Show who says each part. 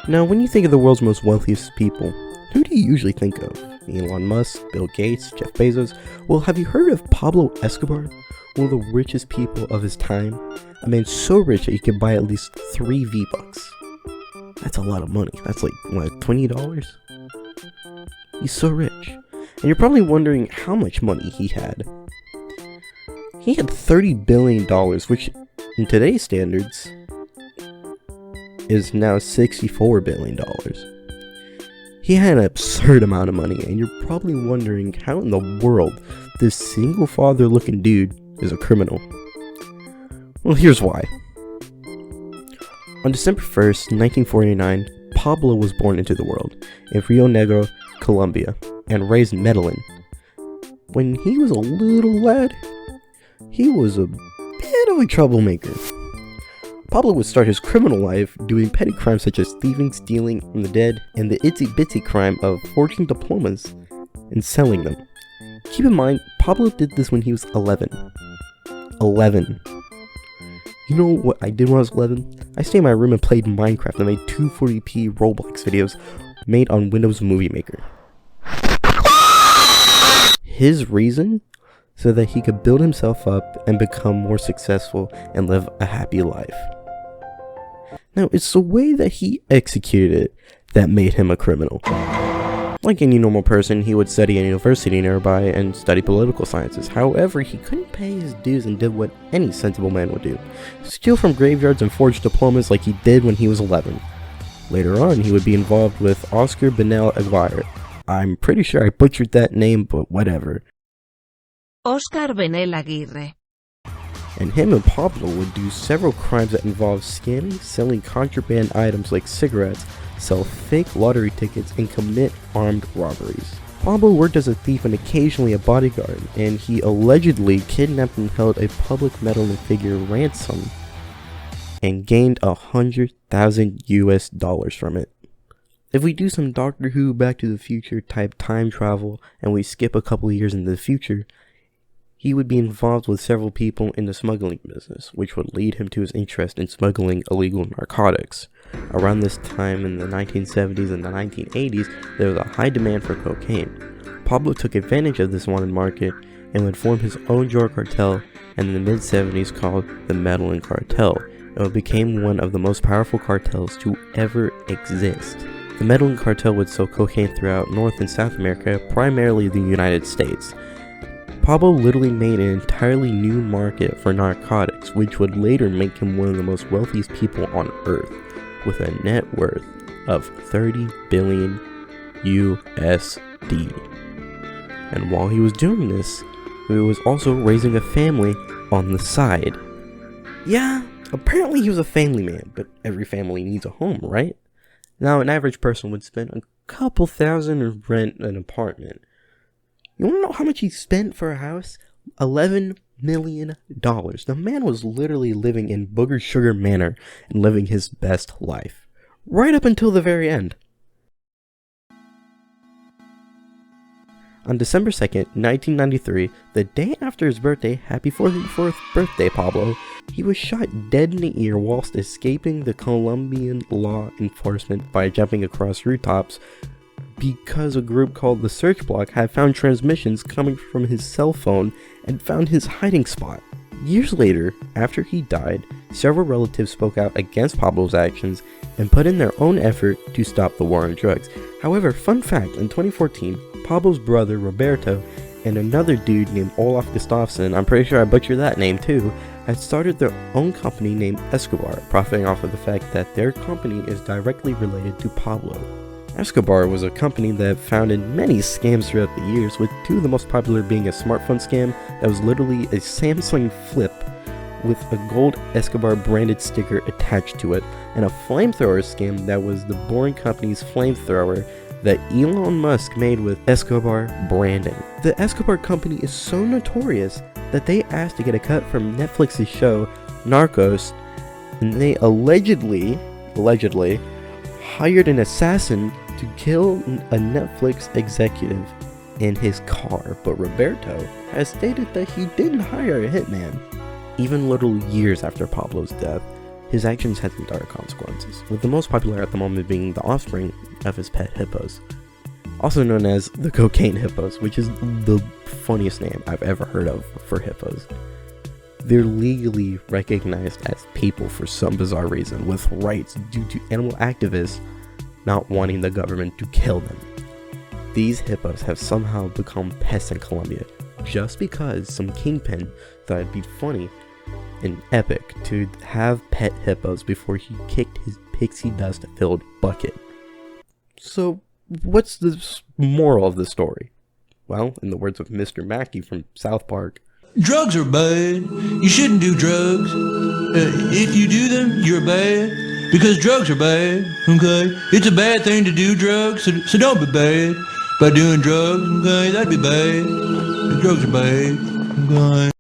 Speaker 1: Now, when you think of the world's most wealthiest people, who do you usually think of? Elon Musk, Bill Gates, Jeff Bezos? Well, have you heard of Pablo Escobar? One of the richest people of his time? A man so rich that you could buy at least 3 V-Bucks. That's a lot of money. That's like, what, $20? He's so rich. And you're probably wondering how much money he had. He had $30 billion, which in today's standards is now $64 billion. He had an absurd amount of money, and you're probably wondering how in the world this single father looking dude is a criminal. Well, here's why. On December 1st, 1949, Pablo was born into the world in Rio Negro, Colombia, and raised in Medellin. When he was a little lad, he was a bit of a troublemaker. Pablo would start his criminal life doing petty crimes such as thieving, stealing from the dead, and the itsy-bitsy crime of forging diplomas and selling them. Keep in mind, Pablo did this when he was 11. 11. You know what I did when I was 11? I stayed in my room and played Minecraft and made 240p Roblox videos made on Windows Movie Maker. His reason? So that he could build himself up and become more successful and live a happy life. Now, it's the way that he executed it that made him a criminal. Like any normal person, he would study at a university nearby and study political sciences. However, he couldn't pay his dues and did what any sensible man would do. Steal from graveyards and forge diplomas like he did when he was 11. Later on, he would be involved with Oscar Benel Aguirre. I'm pretty sure I butchered that name, but whatever.
Speaker 2: Oscar Benel Aguirre.
Speaker 1: And him and Pablo would do several crimes that involve scamming, selling contraband items like cigarettes, sell fake lottery tickets, and commit armed robberies. Pablo worked as a thief and occasionally a bodyguard, and he allegedly kidnapped and held a public Medellin figure ransom and gained $100,000 from it. If we do some Doctor Who Back to the Future type time travel and we skip a couple years into the future, he would be involved with several people in the smuggling business, which would lead him to his interest in smuggling illegal narcotics. Around this time in the 1970s and the 1980s, there was a high demand for cocaine. Pablo took advantage of this wanted market and would form his own drug cartel, and in the mid-70s called the Medellin Cartel, and it became one of the most powerful cartels to ever exist. The Medellin Cartel would sell cocaine throughout North and South America, primarily the United States. Pablo literally made an entirely new market for narcotics, which would later make him one of the most wealthiest people on earth, with a net worth of 30 billion USD. And while he was doing this, he was also raising a family on the side. Yeah, apparently he was a family man, but every family needs a home, right? Now, an average person would spend a couple thousand to rent an apartment. You wanna know how much he spent for a house? $11 million. The man was literally living in Booger Sugar Manor and living his best life. Right up until the very end. On December 2nd, 1993, the day after his birthday, happy 44th birthday, Pablo, he was shot dead in the ear whilst escaping the Colombian law enforcement by jumping across rooftops because a group called the Search Block had found transmissions coming from his cell phone and found his hiding spot. Years later, after he died, several relatives spoke out against Pablo's actions and put in their own effort to stop the war on drugs. However, fun fact, in 2014, Pablo's brother Roberto and another dude named Olaf Gustafsson, I'm pretty sure I butchered that name too, had started their own company named Escobar, profiting off of the fact that their company is directly related to Pablo. Escobar was a company that founded many scams throughout the years, with two of the most popular being a smartphone scam that was literally a Samsung Flip with a gold Escobar branded sticker attached to it, and a flamethrower scam that was the Boring Company's flamethrower that Elon Musk made with Escobar branding. The Escobar company is so notorious that they asked to get a cut from Netflix's show NARCOS, and they allegedly hired an assassin to kill a Netflix executive in his car, but Roberto has stated that he didn't hire a hitman. Even literal years after Pablo's death, His actions had some dire consequences, with the most popular at the moment being the offspring of his pet hippos, also known as the cocaine hippos, which is the funniest name I've ever heard of for hippos. They're legally recognized as people for some bizarre reason, with rights due to animal activists not wanting the government to kill them. These hippos have somehow become pests in Colombia, just because some kingpin thought it'd be funny and epic to have pet hippos before he kicked his pixie dust filled bucket. So, what's the moral of the story? Well, in the words of Mr. Mackey from South Park,
Speaker 3: drugs are bad. You shouldn't do drugs. If you do them, you're bad. Because drugs are bad, okay? It's a bad thing to do drugs, so don't be bad by doing drugs, okay? That'd be bad. Drugs are bad, okay?